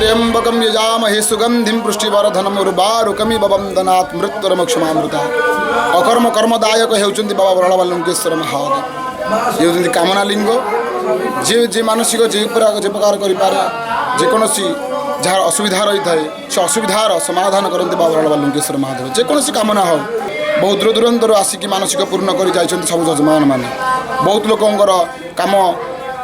त्र्यंबकं यजामहे सुगंधिं पुष्टिवर्धनम् उर्वारुकमिव वन्दनात् मृत्युर्मोक्षमामृता। अकर्म कर्मदायक हेउचंती बाबा बराळबालुंकेश्वर महादेव। ये होचंती कामना लिंग। जे मानसिक जे प्रकार करिपारे जेकोसी जहाँ असुविधा रही है से असुविधार समाधान करते बाबा बराळबालुंकेश्वर महादेव। जेकोसी कामना हो बहुत दूर दूरांतर आसिक मानसिक पूर्ण कर सब जजमान मैंने बहुत लोकंर काम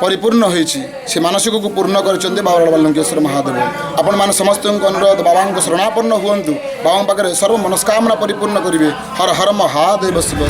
परिपूर्ण होती से मानसिक को पूर्ण कर बाबा बराळबालुंकेश्वर महादेव। आपण मैंने समस्त अनुरोध बाबा शरणापन्न हूँ बाबा पाखे सर्व मनस्कामना परिपूर्ण करेंगे। हर हर महादेव शिव।